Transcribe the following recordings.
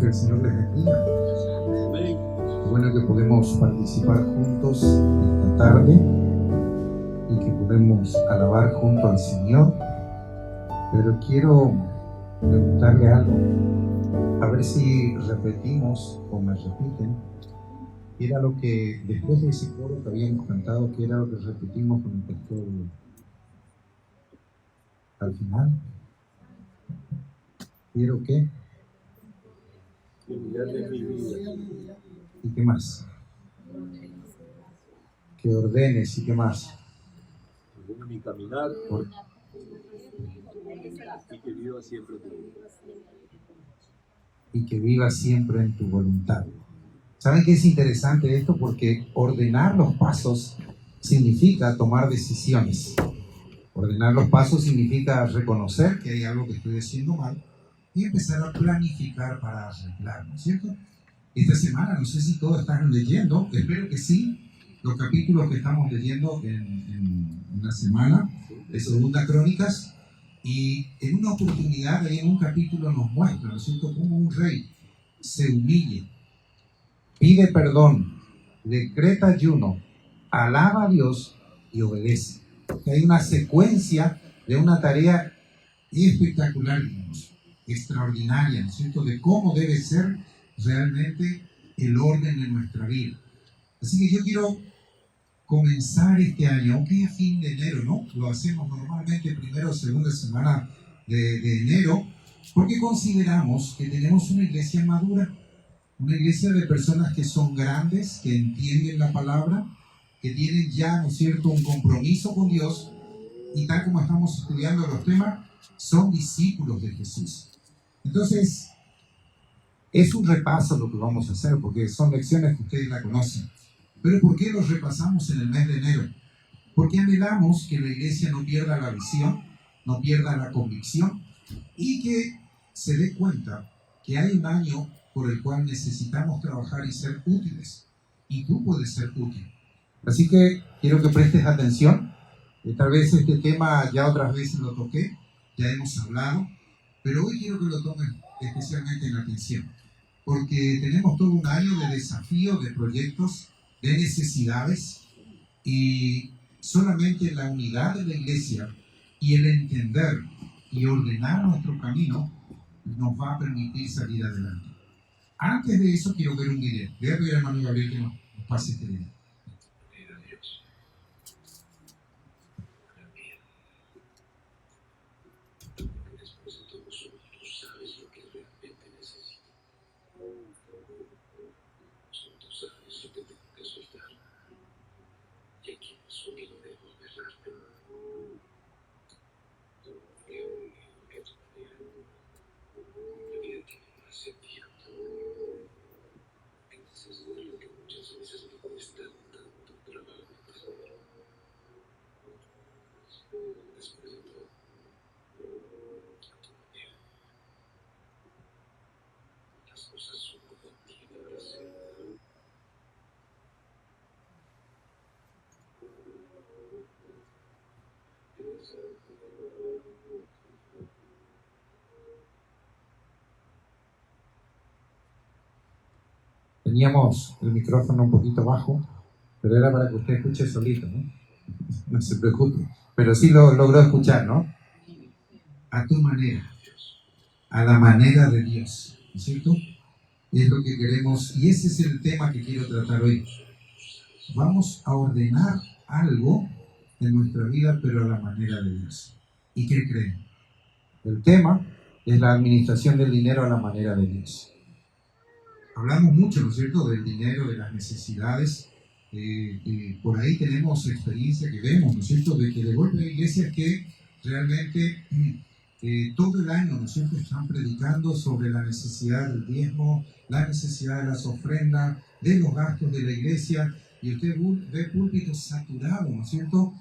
que el Señor les bendiga. Bueno que podemos participar juntos esta tarde y que podemos alabar junto al Señor. Pero quiero preguntarle algo, a ver si repetimos o me repiten. Era lo que, después de ese coro que habíamos cantado, que era lo que repetimos con el pastor al final. ¿Quiero qué? ¿Y qué más? Que ordenes y qué más. Mi caminar y que viva siempre tu voluntad. Y que viva siempre en tu voluntad. ¿Saben qué es interesante esto? Porque ordenar los pasos significa tomar decisiones. Ordenar los pasos significa reconocer que hay algo que estoy haciendo mal y empezar a planificar para arreglarlo, ¿no es cierto? Esta semana, no sé si todos están leyendo, espero que sí, los capítulos que estamos leyendo en la semana de Segunda Crónicas, y en una oportunidad ahí en un capítulo nos muestra, ¿no es cierto?, cómo un rey se humilla, pide perdón, decreta ayuno, alaba a Dios y obedece. Hay una secuencia de una tarea espectacular, digamos, extraordinaria, ¿no es cierto?, de cómo debe ser realmente el orden de nuestra vida. Así que yo quiero comenzar este año, aunque es a fin de enero, ¿no? Lo hacemos normalmente primera o segunda semana de enero, porque consideramos que tenemos una iglesia madura, una iglesia de personas que son grandes, que entienden la palabra, que tienen ya, ¿no es cierto?, un compromiso con Dios, y tal como estamos estudiando los temas, son discípulos de Jesús. Entonces, es un repaso lo que vamos a hacer, porque son lecciones que ustedes la conocen. Pero ¿por qué los repasamos en el mes de enero? Porque anhelamos que la iglesia no pierda la visión, no pierda la convicción, y que se dé cuenta que hay un año por el cual necesitamos trabajar y ser útiles. Y tú puedes ser útil. Así que quiero que prestes atención. Tal vez este tema ya otras veces lo toqué, ya hemos hablado, pero hoy quiero que lo tomes especialmente en atención, porque tenemos todo un año de desafíos, de proyectos, de necesidades, y solamente la unidad de la iglesia y el entender y ordenar nuestro camino nos va a permitir salir adelante. Antes de eso quiero ver un video. Voy a pedir a hermano Gabriel que nos pase este video. Teníamos el micrófono un poquito bajo, pero era para que usted escuche solito, ¿no? No se preocupe. Pero sí lo logró escuchar, ¿no? A tu manera, a la manera de Dios, ¿no es cierto? Y es lo que queremos, y ese es el tema que quiero tratar hoy. Vamos a ordenar algo en nuestra vida, pero a la manera de Dios. ¿Y qué creen? El tema es la administración del dinero a la manera de Dios. Hablamos mucho, ¿no es cierto?, del dinero, de las necesidades. Por ahí tenemos experiencia que vemos, ¿no es cierto?, de que de golpe hay iglesias que realmente todo el año, ¿no es cierto?, están predicando sobre la necesidad del diezmo, la necesidad de las ofrendas, de los gastos de la iglesia, y usted ve púlpitos saturados, ¿no es cierto?,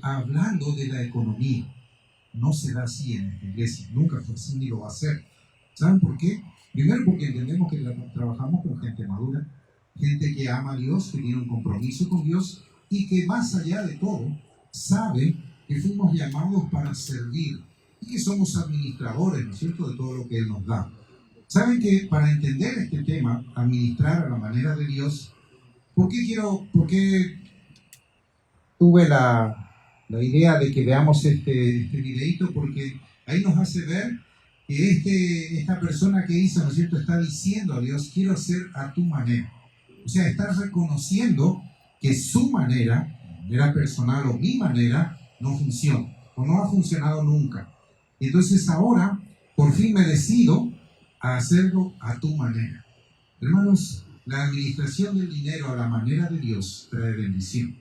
hablando de la economía. No se da así en esta iglesia, nunca fue así ni lo va a ser. ¿Saben por qué? Primero porque entendemos que trabajamos con gente madura, gente que ama a Dios, que tiene un compromiso con Dios y que más allá de todo sabe que fuimos llamados para servir y que somos administradores, ¿no es cierto?, de todo lo que Él nos da. Saben que para entender este tema, administrar a la manera de Dios, ¿por qué tuve la idea de que veamos este videito? Porque ahí nos hace ver que esta persona que hizo, ¿no es cierto?, está diciendo a Dios, quiero ser a tu manera. O sea, está reconociendo que su manera personal o mi manera, no funciona, o no ha funcionado nunca. Entonces ahora, por fin me decido a hacerlo a tu manera. Hermanos, la administración del dinero a la manera de Dios trae bendición.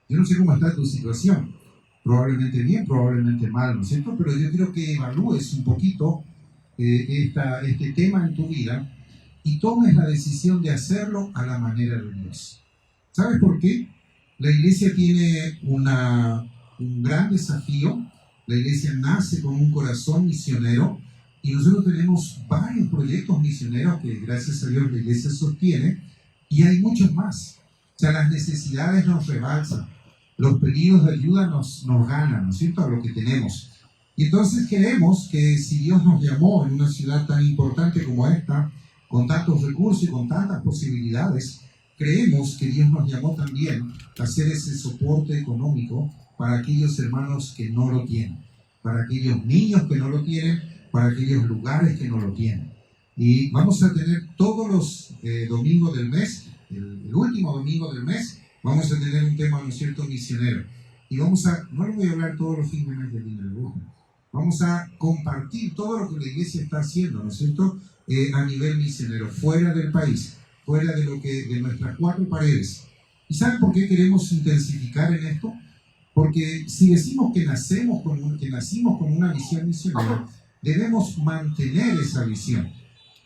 Yo no sé cómo está tu situación, probablemente bien, probablemente mal, ¿no es cierto? Pero yo quiero que evalúes un poquito este tema en tu vida y tomes la decisión de hacerlo a la manera de Dios. ¿Sabes por qué? La iglesia tiene un gran desafío. La iglesia nace con un corazón misionero y nosotros tenemos varios proyectos misioneros que gracias a Dios la iglesia sostiene, y hay muchos más. O sea, las necesidades nos rebalsan, los pedidos de ayuda nos ganan, ¿no es cierto?, a lo que tenemos. Y entonces queremos que si Dios nos llamó en una ciudad tan importante como esta, con tantos recursos y con tantas posibilidades, creemos que Dios nos llamó también a hacer ese soporte económico para aquellos hermanos que no lo tienen, para aquellos niños que no lo tienen, para aquellos lugares que no lo tienen. Y vamos a tener todos los domingos del mes, el último domingo del mes, vamos a tener un tema, ¿no es cierto?, misionero. Y no les voy a hablar todos los fines de mes del dinero. Vamos a compartir todo lo que la iglesia está haciendo, ¿no es cierto?, a nivel misionero, fuera del país, fuera de nuestras cuatro paredes. ¿Y saben por qué queremos intensificar en esto? Porque si decimos que nacimos con una visión misionera, debemos mantener esa visión.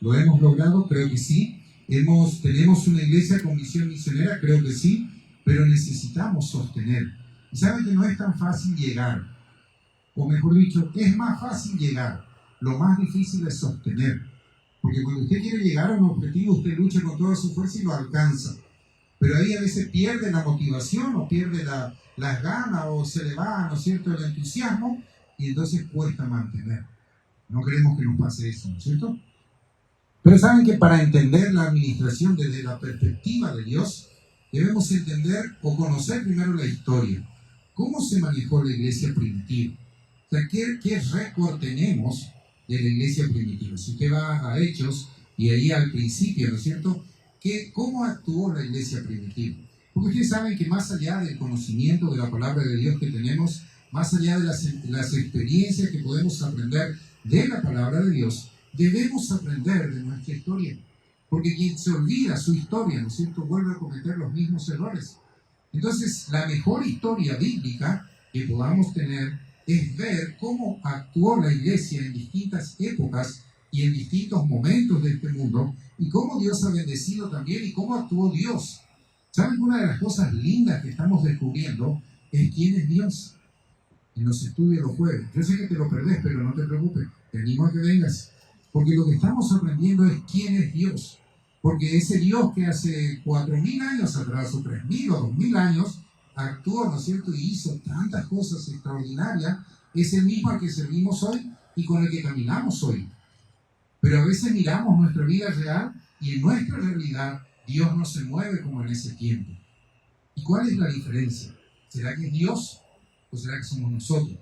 ¿Lo hemos logrado? Creo que sí. ¿Tenemos una iglesia con visión misionera? Creo que sí, pero necesitamos sostener. Y saben que no es tan fácil llegar, o mejor dicho, es más fácil llegar, lo más difícil es sostener. Porque cuando usted quiere llegar a un objetivo, usted lucha con toda su fuerza y lo alcanza. Pero ahí a veces pierde la motivación o pierde las ganas o se le va, ¿no es cierto?, el entusiasmo, y entonces cuesta mantener. No queremos que nos pase eso, ¿no es cierto? Pero saben que para entender la administración desde la perspectiva de Dios, debemos entender o conocer primero la historia. ¿Cómo se manejó la iglesia primitiva? O sea, ¿qué récord tenemos de la iglesia primitiva? Si usted va a Hechos y ahí al principio, ¿no es cierto?, ¿cómo actuó la iglesia primitiva? Porque ustedes saben que más allá del conocimiento de la palabra de Dios que tenemos, más allá de las experiencias que podemos aprender de la palabra de Dios, debemos aprender de nuestra historia. Porque quien se olvida su historia, ¿no es cierto?, vuelve a cometer los mismos errores. Entonces, la mejor historia bíblica que podamos tener es ver cómo actuó la iglesia en distintas épocas y en distintos momentos de este mundo, y cómo Dios ha bendecido también y cómo actuó Dios. ¿Saben? Una de las cosas lindas que estamos descubriendo es quién es Dios. En los estudios los jueves. Yo sé que te lo perdés, pero no te preocupes, te animo a que vengas. Porque lo que estamos aprendiendo es quién es Dios. Porque ese Dios que hace 4.000 años atrás, o 3.000 o 2.000 años, actuó, ¿no es cierto?, y hizo tantas cosas extraordinarias, es el mismo al que servimos hoy y con el que caminamos hoy. Pero a veces miramos nuestra vida real y en nuestra realidad Dios no se mueve como en ese tiempo. ¿Y cuál es la diferencia? ¿Será que es Dios o será que somos nosotros?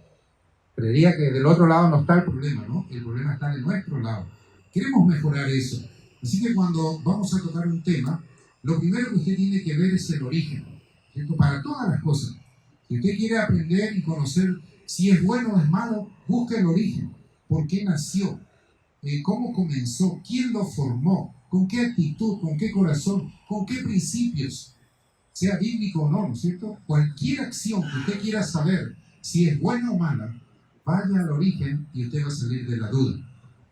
Creería que del otro lado no está el problema, ¿no? El problema está de nuestro lado. Queremos mejorar eso. Así que cuando vamos a tocar un tema, lo primero que usted tiene que ver es el origen, ¿cierto? Para todas las cosas. Si usted quiere aprender y conocer si es bueno o es malo, busque el origen. ¿Por qué nació? ¿Cómo comenzó? ¿Quién lo formó? ¿Con qué actitud? ¿Con qué corazón? ¿Con qué principios? Sea bíblico o no, ¿no es cierto? Cualquier acción que usted quiera saber si es buena o mala, vaya al origen y usted va a salir de la duda.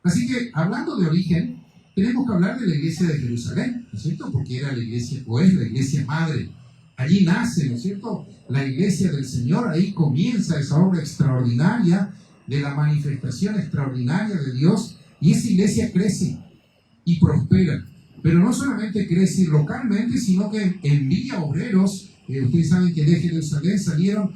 Así que, hablando de origen, tenemos que hablar de la iglesia de Jerusalén, ¿no es cierto? Porque era la iglesia, o es la iglesia madre. Allí nace, ¿no es cierto?, la iglesia del Señor. Ahí comienza esa obra extraordinaria de la manifestación extraordinaria de Dios. Y esa iglesia crece y prospera. Pero no solamente crece localmente, sino que envía obreros. Ustedes saben que de Jerusalén salió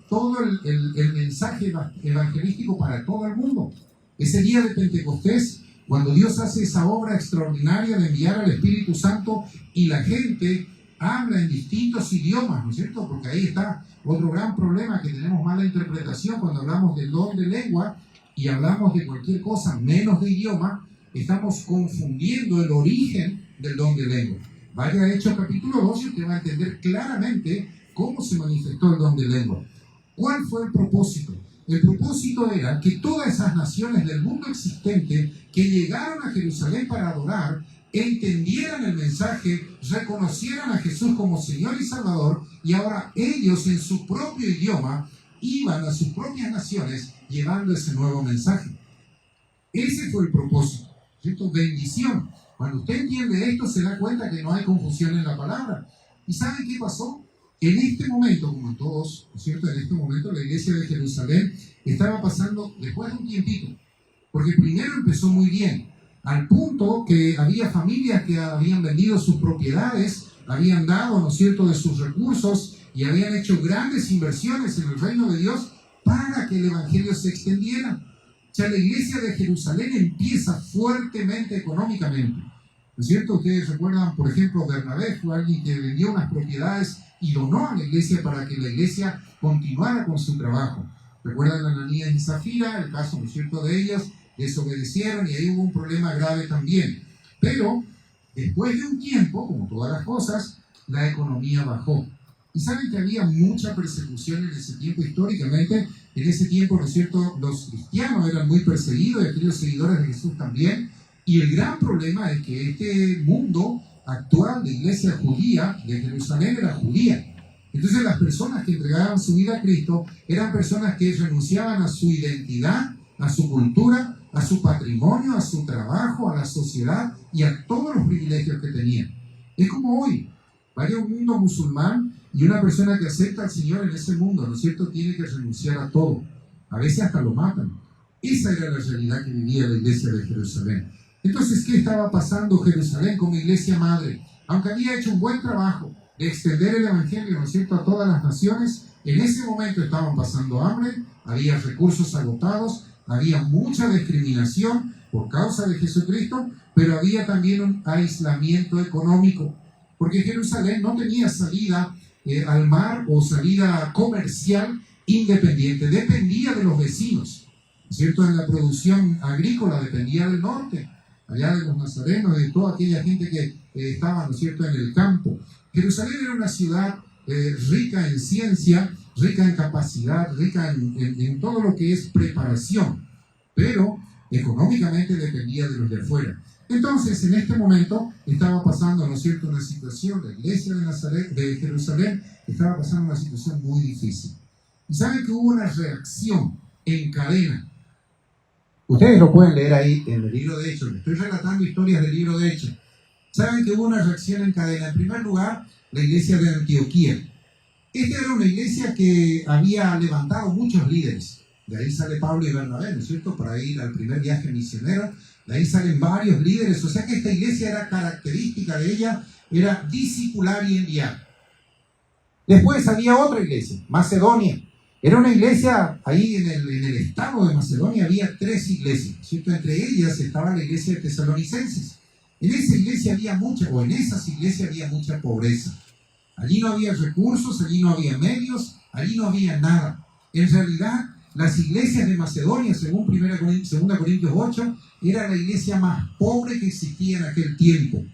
todo el mensaje evangelístico para todo el mundo. Ese día de Pentecostés Cuando Dios hace esa obra extraordinaria de enviar al Espíritu Santo y la gente habla en distintos idiomas, ¿no es cierto? Porque ahí está otro gran problema, que tenemos mala interpretación cuando hablamos del don de lengua y hablamos de cualquier cosa menos de idioma. Estamos confundiendo el origen del don de lengua. Vaya a Hechos capítulo 2 y usted va a entender claramente cómo se manifestó el don de lengua. ¿Cuál fue el propósito? El propósito era que todas esas naciones del mundo existente que llegaron a Jerusalén para adorar, entendieran el mensaje, reconocieran a Jesús como Señor y Salvador, y ahora ellos en su propio idioma iban a sus propias naciones llevando ese nuevo mensaje. Ese fue el propósito, ¿cierto? Bendición. Cuando usted entiende esto, se da cuenta que no hay confusión en la palabra. ¿Y saben qué pasó? En este momento, como en todos, ¿no es cierto? En este momento la iglesia de Jerusalén estaba pasando, después de un tiempito, porque primero empezó muy bien, al punto que había familias que habían vendido sus propiedades, habían dado, ¿no es cierto?, de sus recursos y habían hecho grandes inversiones en el reino de Dios para que el evangelio se extendiera. O sea, la iglesia de Jerusalén empieza fuertemente económicamente, ¿no es cierto? Ustedes recuerdan, por ejemplo, Bernabé fue alguien que vendió unas propiedades y donó a la iglesia para que la iglesia continuara con su trabajo. Recuerdan a Ananías y Zafira, el caso, ¿no es cierto?, de ellas, desobedecieron y ahí hubo un problema grave también. Pero después de un tiempo, como todas las cosas, la economía bajó. Y saben que había mucha persecución en ese tiempo históricamente. En ese tiempo, ¿no es cierto?, los cristianos eran muy perseguidos y aquellos seguidores de Jesús también. Y el gran problema es que este mundo actual de iglesia judía de Jerusalén era judía. Entonces las personas que entregaban su vida a Cristo eran personas que renunciaban a su identidad, a su cultura, a su patrimonio, a su trabajo, a la sociedad y a todos los privilegios que tenían. Es como hoy, vaya a un mundo musulmán y una persona que acepta al Señor en ese mundo, ¿no es cierto?, tiene que renunciar a todo. A veces hasta lo matan. Esa era la realidad que vivía la iglesia de Jerusalén. Entonces, ¿qué estaba pasando Jerusalén como iglesia madre? Aunque había hecho un buen trabajo de extender el evangelio, ¿no es cierto?, a todas las naciones, en ese momento estaban pasando hambre, había recursos agotados, había mucha discriminación por causa de Jesucristo, pero había también un aislamiento económico, porque Jerusalén no tenía salida al mar o salida comercial independiente, dependía de los vecinos, ¿no es cierto? En la producción agrícola dependía del norte, allá de los nazarenos, de toda aquella gente que estaba, ¿no es cierto?, en el campo. Jerusalén era una ciudad rica en ciencia, rica en capacidad, rica en todo lo que es preparación, pero económicamente dependía de los de afuera. Entonces, en este momento estaba pasando, ¿no es cierto?, una situación, la iglesia de Jerusalén estaba pasando una situación muy difícil. Y saben que hubo una reacción en cadena. Ustedes lo pueden leer ahí en el libro de Hechos. Estoy relatando historias del libro de Hechos. Saben que hubo una reacción en cadena. En primer lugar, la iglesia de Antioquía. Esta era una iglesia que había levantado muchos líderes. De ahí sale Pablo y Bernabé, ¿no es cierto?, para ir al primer viaje misionero. De ahí salen varios líderes. O sea que esta iglesia era característica de ella, era discipular y enviar. Después había otra iglesia, Macedonia. Era una iglesia, ahí en el estado de Macedonia había 3 iglesias, ¿cierto? Entre ellas estaba la iglesia de Tesalonicenses. En esa iglesia había mucha, o en esas iglesias había mucha pobreza. Allí no había recursos, allí no había medios, allí no había nada. En realidad, las iglesias de Macedonia, según 2 Corintios 8, era la iglesia más pobre que existía en aquel tiempo.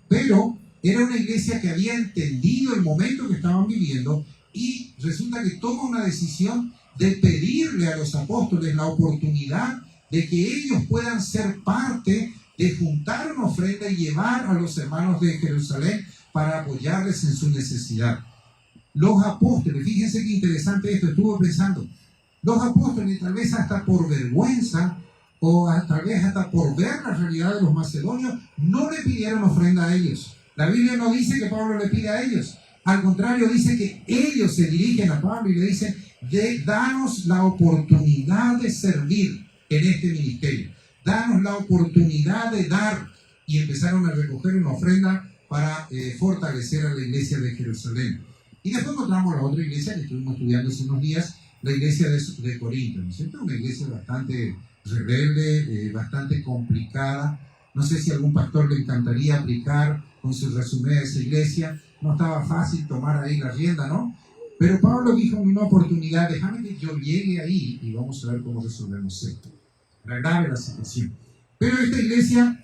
Pero era una iglesia que había entendido el momento que estaban viviendo y resulta que toma una decisión de pedirle a los apóstoles la oportunidad de que ellos puedan ser parte de juntar una ofrenda y llevar a los hermanos de Jerusalén para apoyarles en su necesidad. Los apóstoles, fíjense qué interesante esto, estuve pensando, los apóstoles tal vez hasta por vergüenza o tal vez hasta por ver la realidad de los macedonios, no le pidieron ofrenda a ellos. La Biblia no dice que Pablo le pida a ellos. Al contrario, dice que ellos se dirigen a Pablo y le dicen, danos la oportunidad de servir en este ministerio. Danos la oportunidad de dar. Y empezaron a recoger una ofrenda para fortalecer a la iglesia de Jerusalén. Y después encontramos la otra iglesia que estuvimos estudiando hace unos días, la iglesia de Corinto, ¿no es cierto? Una iglesia bastante rebelde, bastante complicada. No sé si a algún pastor le encantaría aplicar con su resumen a esa iglesia. No estaba fácil tomar ahí la rienda, ¿no? Pero Pablo dijo en una oportunidad, déjame que yo llegue ahí y vamos a ver cómo resolvemos esto. Era grave la situación. Pero esta iglesia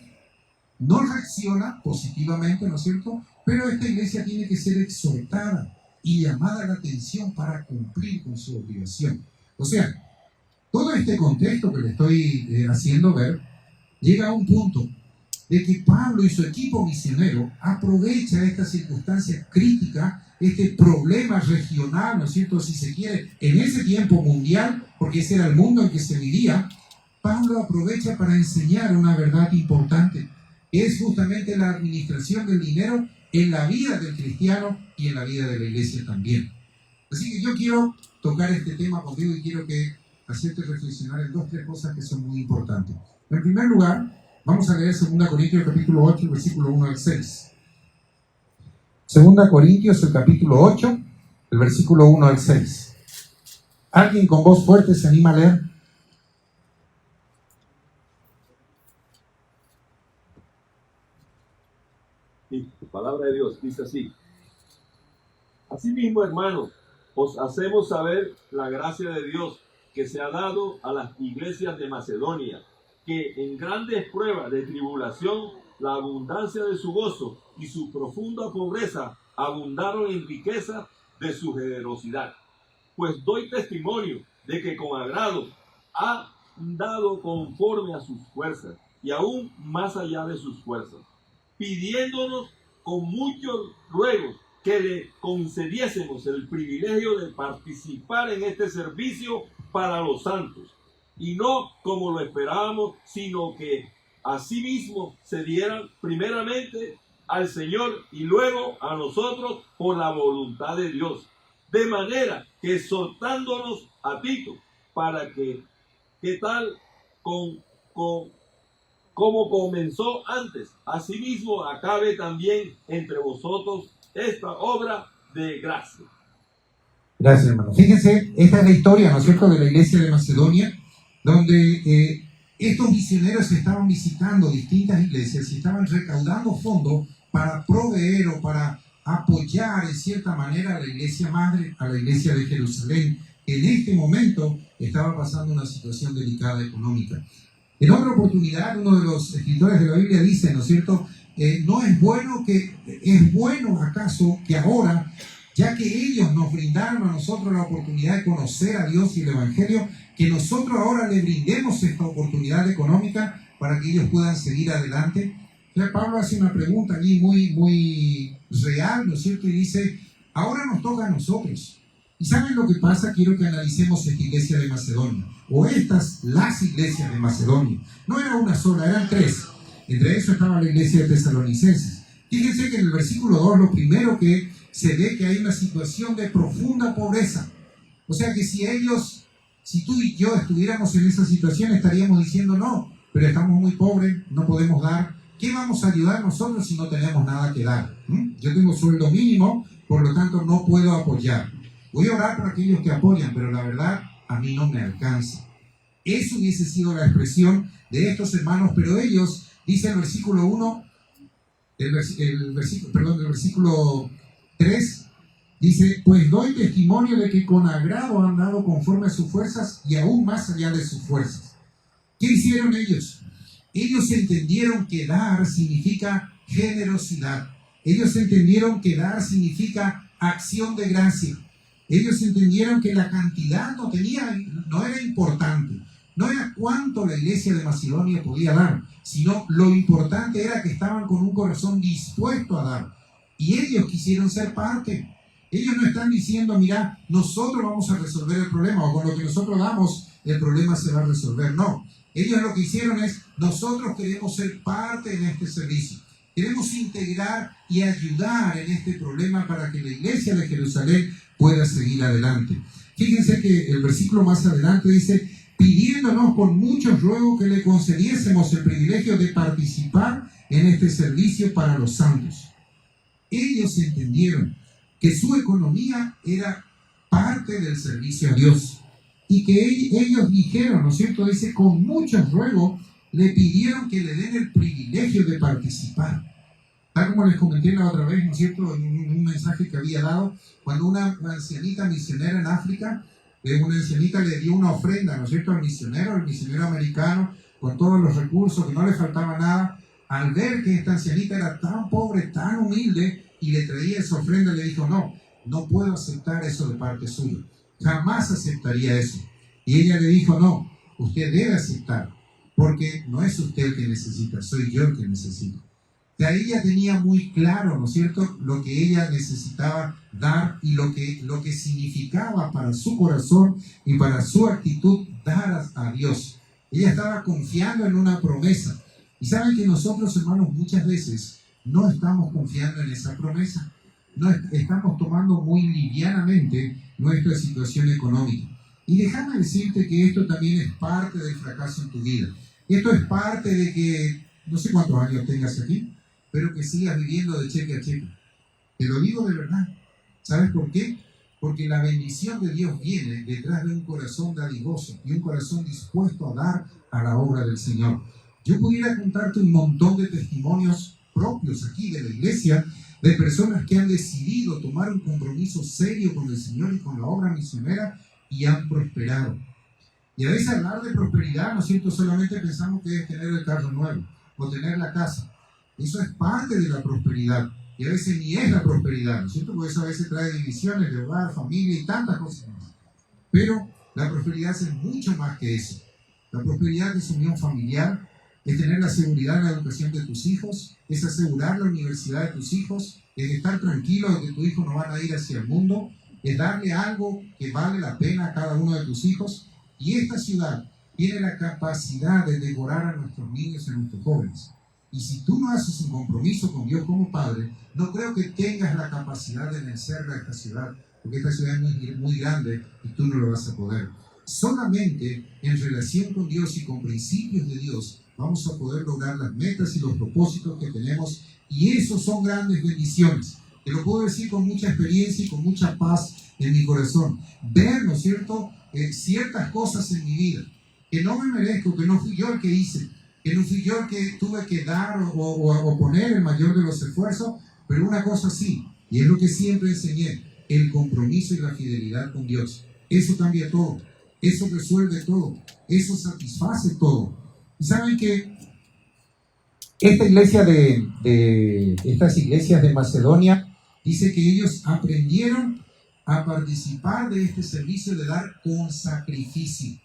no reacciona positivamente, ¿no es cierto? Pero esta iglesia tiene que ser exhortada y llamada a la atención para cumplir con su obligación. O sea, todo este contexto que le estoy haciendo ver, llega a un punto de que Pablo y su equipo misionero aprovecha esta circunstancia crítica, este problema regional, ¿no es cierto?, si se quiere, en ese tiempo mundial, porque ese era el mundo en que se vivía. Pablo aprovecha para enseñar una verdad importante, que es justamente la administración del dinero en la vida del cristiano y en la vida de la iglesia también. Así que yo quiero tocar este tema contigo y quiero hacerte reflexionar en 2 o 3 cosas que son muy importantes. En primer lugar, vamos a leer 2 Corintios capítulo 8, versículo 1 al 6. 2 Corintios, el capítulo 8, el versículo 1 al 6. ¿Alguien con voz fuerte se anima a leer? Sí, palabra de Dios dice así: asimismo, hermanos, os hacemos saber la gracia de Dios que se ha dado a las iglesias de Macedonia, que en grandes pruebas de tribulación la abundancia de su gozo y su profunda pobreza abundaron en riqueza de su generosidad. Pues doy testimonio de que con agrado ha dado conforme a sus fuerzas y aún más allá de sus fuerzas, pidiéndonos con muchos ruegos que le concediésemos el privilegio de participar en este servicio para los santos, y no como lo esperábamos, sino que asimismo se dieran primeramente al Señor y luego a nosotros por la voluntad de Dios, de manera que exhortándonos a Tito para que tal como comenzó antes, asimismo acabe también entre vosotros esta obra de gracia. Gracias, hermano. Fíjense, esta es la historia, ¿no es cierto?, de la iglesia de Macedonia, donde estos misioneros estaban visitando distintas iglesias y estaban recaudando fondos para proveer o para apoyar en cierta manera a la iglesia madre, a la iglesia de Jerusalén, que en este momento estaba pasando una situación delicada económica. En otra oportunidad, uno de los escritores de la Biblia dice, ¿no es cierto?, ¿es bueno acaso que ahora, ya que ellos nos brindaron a nosotros la oportunidad de conocer a Dios y el Evangelio, que nosotros ahora le brindemos esta oportunidad económica para que ellos puedan seguir adelante? Ya Pablo hace una pregunta allí muy real, ¿no es cierto?, y dice, ahora nos toca a nosotros. ¿Y saben lo que pasa? Quiero que analicemos esta iglesia de Macedonia, o las iglesias de Macedonia. No era una sola, eran 3. Entre eso estaba la iglesia de Tesalonicenses. Fíjense que en el versículo 2, lo primero que se ve que hay una situación de profunda pobreza. O sea que si tú y yo estuviéramos en esa situación, estaríamos diciendo, no, pero estamos muy pobres, no podemos dar. ¿Qué vamos a ayudar nosotros si no tenemos nada que dar? Yo tengo sueldo mínimo, por lo tanto no puedo apoyar. Voy a orar por aquellos que apoyan, pero la verdad, a mí no me alcanza. Eso hubiese sido la expresión de estos hermanos, pero ellos, dice el versículo 1, el versículo 3, dice, pues doy testimonio de que con agrado han dado conforme a sus fuerzas y aún más allá de sus fuerzas. ¿Qué hicieron ellos? Ellos entendieron que dar significa generosidad. Ellos entendieron que dar significa acción de gracia. Ellos entendieron que la cantidad no era importante. No era cuánto la iglesia de Macedonia podía dar, sino lo importante era que estaban con un corazón dispuesto a dar. Y ellos quisieron ser parte. Ellos no están diciendo, mira, nosotros vamos a resolver el problema, o con lo que nosotros damos, el problema se va a resolver. No. Ellos lo que hicieron es, nosotros queremos ser parte en este servicio. Queremos integrar y ayudar en este problema para que la iglesia de Jerusalén pueda seguir adelante. Fíjense que el versículo más adelante dice, pidiéndonos con muchos ruegos que le concediésemos el privilegio de participar en este servicio para los santos. Ellos entendieron que su economía era parte del servicio a Dios. y que ellos dijeron, ¿no es cierto? Dice, con muchos ruegos le pidieron que le den el privilegio de participar. Tal como les comenté la otra vez, ¿no es cierto?, en un mensaje que había dado, cuando una ancianita misionera en África, una ancianita le dio una ofrenda, ¿no es cierto?, al misionero americano, con todos los recursos, que no le faltaba nada. Al ver que esta ancianita era tan pobre, tan humilde, y le traía esa ofrenda, le dijo, no puedo aceptar eso de parte suya. Jamás aceptaría eso. Y ella le dijo, no, usted debe aceptar, porque no es usted el que necesita, soy yo el que necesito. O sea, ella tenía muy claro, ¿no es cierto?, lo que ella necesitaba dar y lo que significaba para su corazón y para su actitud dar a Dios. Ella estaba confiando en una promesa. Y saben que nosotros, hermanos, muchas veces no estamos confiando en esa promesa. No estamos tomando muy livianamente nuestra situación económica. Y déjame decirte que esto también es parte del fracaso en tu vida. Esto es parte de que, no sé cuántos años tengas aquí, pero que sigas viviendo de cheque a cheque. Te lo digo de verdad. ¿Sabes por qué? Porque la bendición de Dios viene detrás de un corazón dadivoso y un corazón dispuesto a dar a la obra del Señor. Yo pudiera contarte un montón de testimonios propios aquí de la iglesia, de personas que han decidido tomar un compromiso serio con el Señor y con la obra misionera y han prosperado. Y a veces hablar de prosperidad, ¿no es cierto?, solamente pensamos que es tener el carro nuevo o tener la casa. Eso es parte de la prosperidad. Y a veces ni es la prosperidad, ¿no es cierto? Porque eso a veces trae divisiones de hogar, familia y tantas cosas más. Pero la prosperidad es mucho más que eso. La prosperidad es unión familiar, es tener la seguridad en la educación de tus hijos, es asegurar la universidad de tus hijos, es estar tranquilo de que tus hijos no van a ir hacia el mundo, es darle algo que vale la pena a cada uno de tus hijos. Y esta ciudad tiene la capacidad de devorar a nuestros niños y a nuestros jóvenes. Y si tú no haces un compromiso con Dios como padre, no creo que tengas la capacidad de vencerla a esta ciudad, porque esta ciudad es muy, muy grande y tú no lo vas a poder. Solamente en relación con Dios y con principios de Dios vamos a poder lograr las metas y los propósitos que tenemos, y esos son grandes bendiciones. Te lo puedo decir con mucha experiencia y con mucha paz en mi corazón. Ver, ¿no es cierto?, ciertas cosas en mi vida que no me merezco, que no fui yo el que hice, que no fui yo el que tuve que dar o poner el mayor de los esfuerzos, pero una cosa sí, y es lo que siempre enseñé, el compromiso y la fidelidad con Dios. Eso cambia todo, eso resuelve todo, eso satisface todo. Y saben que esta iglesia estas iglesias de Macedonia, dice que ellos aprendieron a participar de este servicio de dar con sacrificio.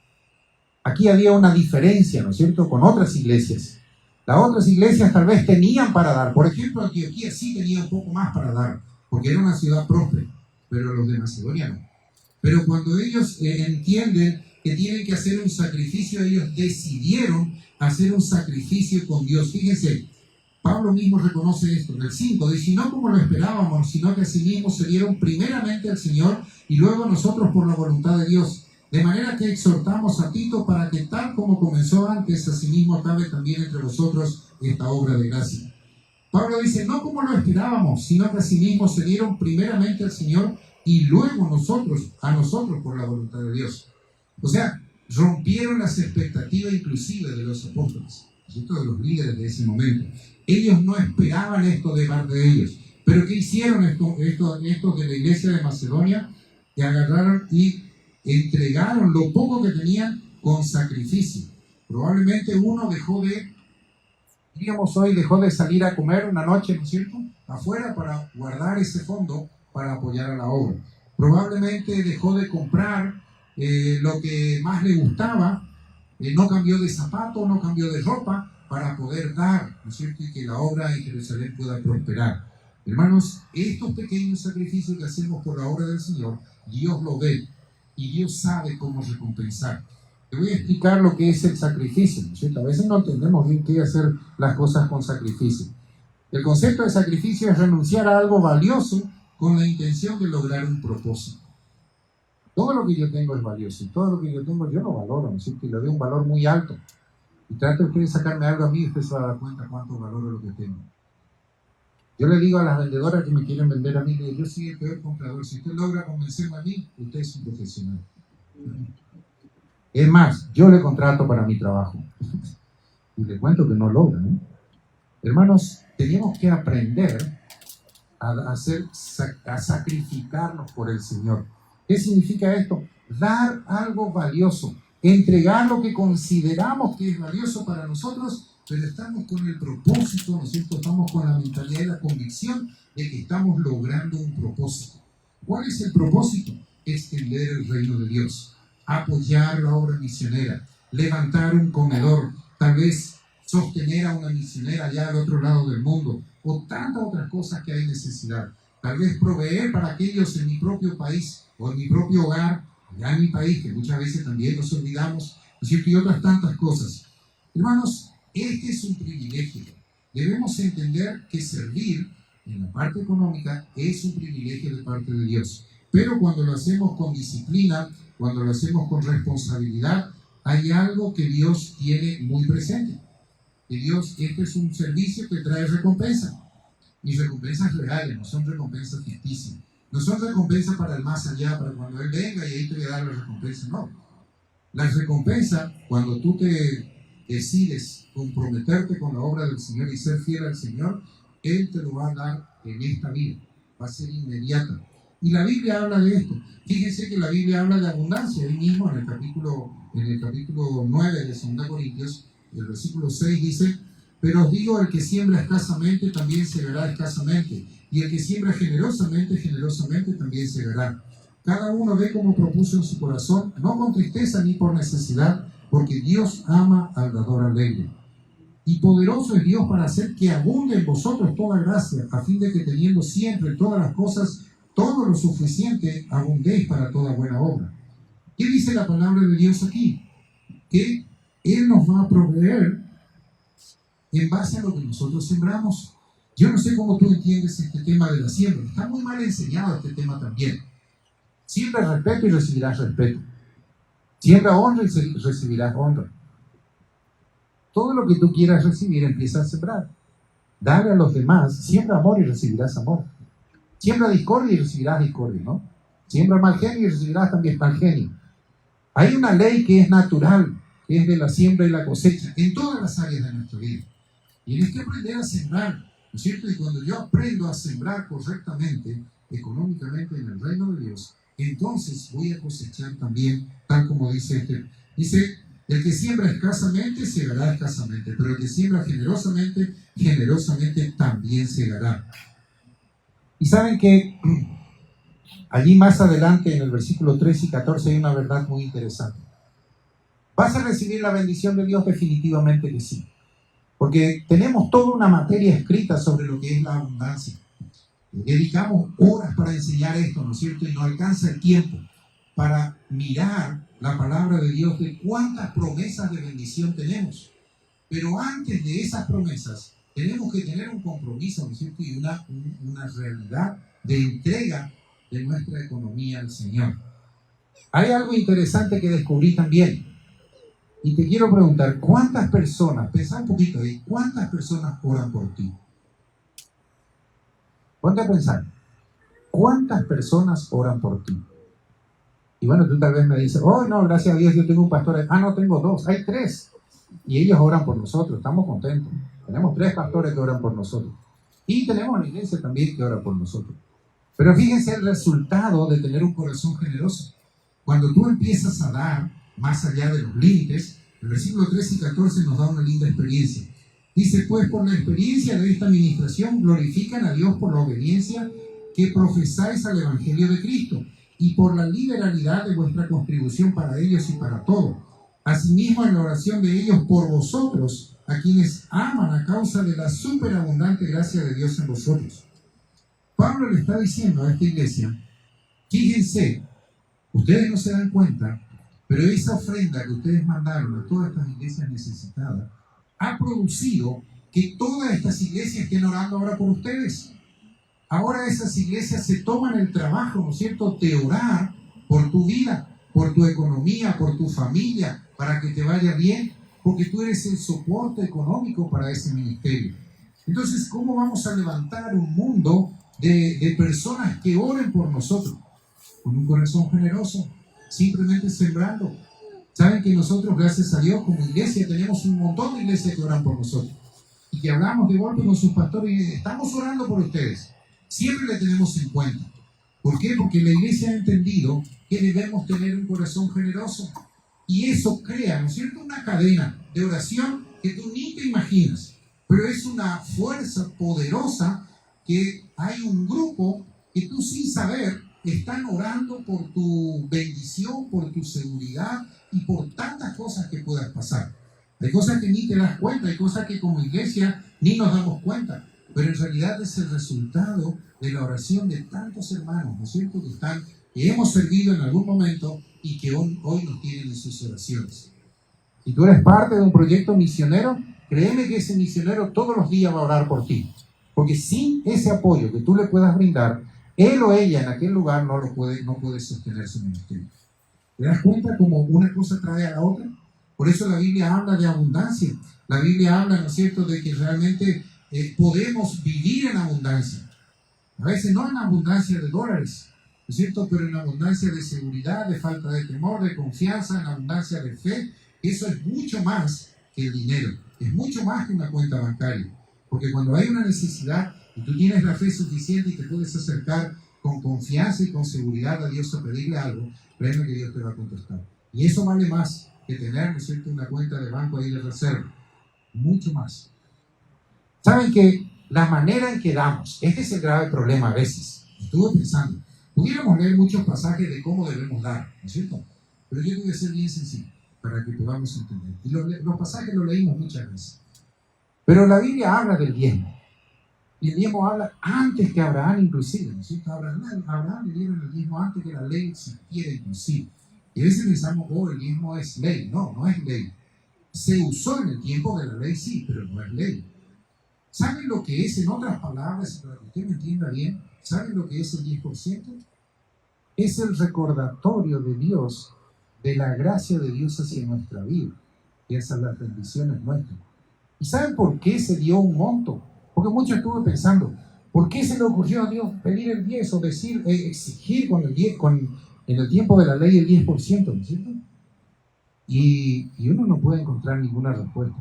Aquí había una diferencia, ¿no es cierto?, con otras iglesias. Las otras iglesias tal vez tenían para dar. Por ejemplo, Antioquía sí tenía un poco más para dar, porque era una ciudad próspera, pero los de Macedonia no. Pero cuando ellos entienden que tienen que hacer un sacrificio, ellos decidieron hacer un sacrificio con Dios. Fíjense, Pablo mismo reconoce esto en el 5, dice, no como lo esperábamos, sino que asimismo se dieron primeramente al Señor y luego a nosotros por la voluntad de Dios. De manera que exhortamos a Tito para que tal como comenzó antes, asimismo acabe también entre vosotros esta obra de gracia. Pablo dice, no como lo esperábamos, sino que asimismo se dieron primeramente al Señor y luego a nosotros por la voluntad de Dios. O sea, rompieron las expectativas inclusive de los apóstoles, de los líderes de ese momento. Ellos no esperaban esto de parte de ellos. Pero ¿qué hicieron estos de la iglesia de Macedonia? Que agarraron y entregaron lo poco que tenían con sacrificio. Probablemente uno dejó de salir a comer una noche, ¿no es cierto?, afuera para guardar ese fondo para apoyar a la obra. Probablemente dejó de comprar lo que más le gustaba, no cambió de zapato, no cambió de ropa para poder dar, ¿no es cierto?, y que la obra en Jerusalén pueda prosperar. Hermanos, estos pequeños sacrificios que hacemos por la obra del Señor, Dios lo ve y Dios sabe cómo recompensar. Te voy a explicar lo que es el sacrificio, ¿no es cierto? A veces no entendemos bien qué hacer las cosas con sacrificio. El concepto de sacrificio es renunciar a algo valioso con la intención de lograr un propósito. Todo lo que yo tengo es valioso y todo lo que yo tengo yo lo valoro, ¿no es cierto? Y le doy un valor muy alto. Y trate usted de sacarme algo a mí y usted se va a dar cuenta cuánto valoro lo que tengo. Yo le digo a las vendedoras que me quieren vender a mí, yo soy el peor comprador. Si usted logra convencerme a mí, usted es un profesional. Es más, yo le contrato para mi trabajo. Y le cuento que no logra, ¿no? Hermanos, tenemos que aprender a sacrificarnos por el Señor. ¿Qué significa esto? Dar algo valioso, entregar lo que consideramos que es valioso para nosotros, pero estamos con el propósito, ¿no es cierto? Estamos con la mentalidad y la convicción de que estamos logrando un propósito. ¿Cuál es el propósito? Extender el reino de Dios, apoyar la obra misionera, levantar un comedor, tal vez sostener a una misionera allá al otro lado del mundo, o tantas otras cosas que hay necesidad. Tal vez proveer para aquellos en mi propio país o en mi propio hogar, allá en mi país, que muchas veces también nos olvidamos, ¿no es cierto? Y otras tantas cosas. Hermanos, este es un privilegio. Debemos entender que servir en la parte económica es un privilegio de parte de Dios. Pero cuando lo hacemos con disciplina, cuando lo hacemos con responsabilidad, hay algo que Dios tiene muy presente. Que Dios, este es un servicio que trae recompensa. Y recompensas reales, no son recompensas ficticias. No son recompensas para el más allá, para cuando Él venga y ahí te voy a dar la recompensa. No. La recompensa, cuando tú te decides comprometerte con la obra del Señor y ser fiel al Señor, Él te lo va a dar en esta vida. Va a ser inmediata. Y la Biblia habla de esto. Fíjense que la Biblia habla de abundancia. Ahí mismo en el capítulo 9 de 2 Corintios, el versículo 6 dice: pero os digo, el que siembra escasamente también segará escasamente, y el que siembra generosamente, generosamente también segará. Cada uno ve como propuso en su corazón, no con tristeza ni por necesidad, porque Dios ama al dador alegre. Y poderoso es Dios para hacer que abunde en vosotros toda gracia, a fin de que teniendo siempre todas las cosas, todo lo suficiente, abundéis para toda buena obra. ¿Qué dice la palabra de Dios aquí? Que Él nos va a proveer en base a lo que nosotros sembramos. Yo no sé cómo tú entiendes este tema de la siembra. Está muy mal enseñado este tema también. Siembra respeto y recibirás respeto. Siembra honra y recibirás honra. Todo lo que tú quieras recibir, empieza a sembrar. Dale a los demás. Siembra amor y recibirás amor. Siembra discordia y recibirás discordia, ¿no? Siembra mal genio y recibirás también mal genio. Hay una ley que es natural, que es de la siembra y la cosecha, en todas las áreas de nuestra vida. Y tienes que aprender a sembrar, ¿no es cierto? Y cuando yo aprendo a sembrar correctamente, económicamente en el reino de Dios, entonces voy a cosechar también, tal como dice dice, el que siembra escasamente, segará escasamente, pero el que siembra generosamente, generosamente también segará. Y saben que allí más adelante, en el versículo 13 y 14, hay una verdad muy interesante. ¿Vas a recibir la bendición de Dios? Definitivamente que sí. Porque tenemos toda una materia escrita sobre lo que es la abundancia. Dedicamos horas para enseñar esto, ¿no es cierto? Y no alcanza el tiempo para mirar la palabra de Dios de cuántas promesas de bendición tenemos. Pero antes de esas promesas, tenemos que tener un compromiso, ¿no es cierto? Y una realidad de entrega de nuestra economía al Señor. Hay algo interesante que descubrí también. Y te quiero preguntar, ¿cuántas personas, pensá un poquito ahí, cuántas personas oran por ti? Ponte a pensar, ¿cuántas personas oran por ti? Y bueno, tú tal vez me dices, oh no, gracias a Dios yo tengo un pastor, no, tengo 2, hay 3. Y ellos oran por nosotros, estamos contentos. Tenemos 3 pastores que oran por nosotros. Y tenemos la iglesia también que ora por nosotros. Pero fíjense el resultado de tener un corazón generoso. Cuando tú empiezas a dar más allá de los límites, el versículo 13 y 14 nos da una linda experiencia. Dice, pues por la experiencia de esta administración glorifican a Dios por la obediencia que profesáis al Evangelio de Cristo y por la liberalidad de vuestra contribución para ellos y para todos. Asimismo en la oración de ellos por vosotros, a quienes aman a causa de la superabundante gracia de Dios en vosotros. Pablo le está diciendo a esta iglesia, fíjense, ustedes no se dan cuenta, pero esa ofrenda que ustedes mandaron a todas estas iglesias necesitadas ha producido que todas estas iglesias estén orando ahora por ustedes. Ahora esas iglesias se toman el trabajo, ¿no es cierto?, de orar por tu vida, por tu economía, por tu familia, para que te vaya bien, porque tú eres el soporte económico para ese ministerio. Entonces, ¿cómo vamos a levantar un mundo de personas que oren por nosotros? Con un corazón generoso, simplemente sembrando, Saben que nosotros, gracias a Dios, como iglesia, tenemos un montón de iglesias que oran por nosotros. Y que hablamos de golpe con sus pastores y estamos orando por ustedes. Siempre le tenemos en cuenta. ¿Por qué? Porque la iglesia ha entendido que debemos tener un corazón generoso. Y eso crea, ¿no es cierto?, una cadena de oración que tú ni te imaginas. Pero es una fuerza poderosa que hay un grupo que tú sin saber están orando por tu bendición, por tu seguridad y por tantas cosas que puedas pasar. Hay cosas que ni te das cuenta, hay cosas que como iglesia ni nos damos cuenta, pero en realidad es el resultado de la oración de tantos hermanos, ¿no es cierto?, que hemos servido en algún momento y que hoy nos tienen en sus oraciones. Si tú eres parte de un proyecto misionero, créeme que ese misionero todos los días va a orar por ti, porque sin ese apoyo que tú le puedas brindar, él o ella en aquel lugar no puede sostener su ministerio. ¿Te das cuenta cómo una cosa trae a la otra? Por eso la Biblia habla de abundancia. La Biblia habla, ¿no es cierto?, de que realmente podemos vivir en abundancia. A veces no en abundancia de dólares, ¿no es cierto?, pero en abundancia de seguridad, de falta de temor, de confianza, en abundancia de fe. Eso es mucho más que el dinero. Es mucho más que una cuenta bancaria. Porque cuando hay una necesidad y tú tienes la fe suficiente y te puedes acercar con confianza y con seguridad a Dios a pedirle algo, créeme que Dios te va a contestar. Y eso vale más que tener, ¿no es cierto?, una cuenta de banco ahí de reserva. Mucho más. Saben que la manera en que damos, este es el grave problema a veces. Estuve pensando, pudiéramos leer muchos pasajes de cómo debemos dar, ¿no es cierto? Pero yo voy a ser bien sencillo para que podamos entender. Y los pasajes los leímos muchas veces. Pero la Biblia habla del diezmo. Y el diezmo habla antes que Abraham inclusive, ¿no es cierto? Abraham le dieron el diezmo antes que la ley existiera inclusive. Y a veces pensamos, el diezmo es ley. No, no es ley. Se usó en el tiempo de la ley, sí, pero no es ley. ¿Saben lo que es, en otras palabras, para que usted me entienda bien, ¿saben lo que es el 10%? Es el recordatorio de Dios, de la gracia de Dios hacia nuestra vida y hacia las bendiciones nuestras. ¿Y saben por qué se dio un monto? Porque mucho estuve pensando, ¿por qué se le ocurrió a Dios pedir el 10 o decir, exigir en el tiempo de la ley el 10%, ¿no es cierto? Y uno no puede encontrar ninguna respuesta.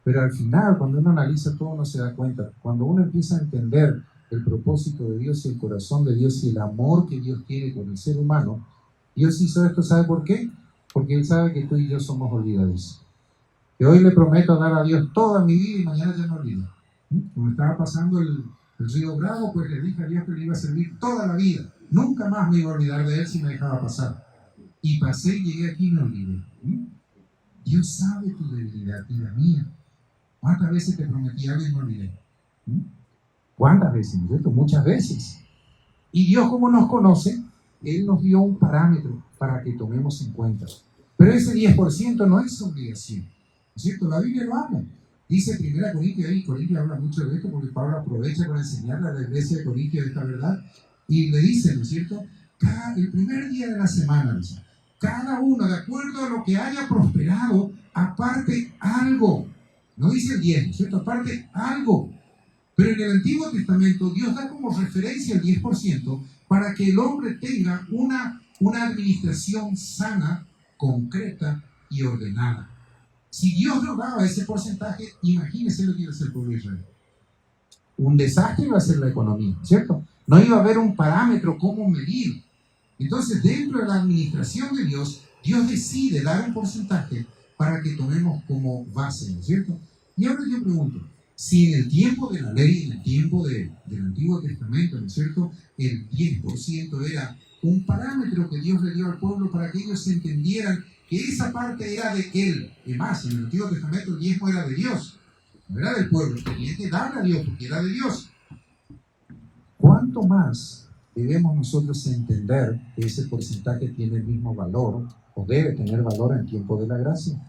Pero al final, cuando uno analiza todo, uno se da cuenta. Cuando uno empieza a entender el propósito de Dios y el corazón de Dios y el amor que Dios tiene con el ser humano, Dios hizo esto, ¿sabe por qué? Porque Él sabe que tú y yo somos olvidadizos. Que hoy le prometo dar a Dios toda mi vida y mañana ya me olvido. Como estaba pasando el río Bravo, pues le dije a Dios que le iba a servir toda la vida. Nunca más me iba a olvidar de Él si me dejaba pasar. Y pasé y llegué aquí y me olvidé. Dios sabe tu debilidad y la mía. ¿Cuántas veces te prometí algo y me olvidé? ¿Cuántas veces? ¿No es cierto? Muchas veces. Y Dios, como nos conoce, Él nos dio un parámetro para que tomemos en cuenta. Pero ese 10% no es obligación. ¿No es cierto? La Biblia lo habla. Dice 1 Corintios, y Corintios habla mucho de esto porque Pablo aprovecha para enseñarle a la iglesia de Corintios esta verdad. Y le dice, ¿no es cierto? El primer día de la semana, dice, cada uno, de acuerdo a lo que haya prosperado, aparte algo. No dice el 10, ¿no es cierto? Aparte algo. Pero en el Antiguo Testamento Dios da como referencia el 10% para que el hombre tenga una administración sana, concreta y ordenada. Si Dios no daba ese porcentaje, imagínese lo que iba a hacer el pueblo de Israel. Un desastre iba a ser la economía, ¿cierto? No iba a haber un parámetro cómo medir. Entonces, dentro de la administración de Dios, Dios decide dar un porcentaje para que tomemos como base, ¿no es cierto? Y ahora yo pregunto, si en el tiempo de la ley, en el tiempo del Antiguo Testamento, ¿no es cierto?, el 10% era un parámetro que Dios le dio al pueblo para que ellos entendieran que esa parte era de Él. Y más, en el Antiguo Testamento el diezmo era de Dios, no era del pueblo, tenía que darle a Dios porque era de Dios. ¿Cuánto más debemos nosotros entender que ese porcentaje tiene el mismo valor o debe tener valor en el tiempo de la gracia?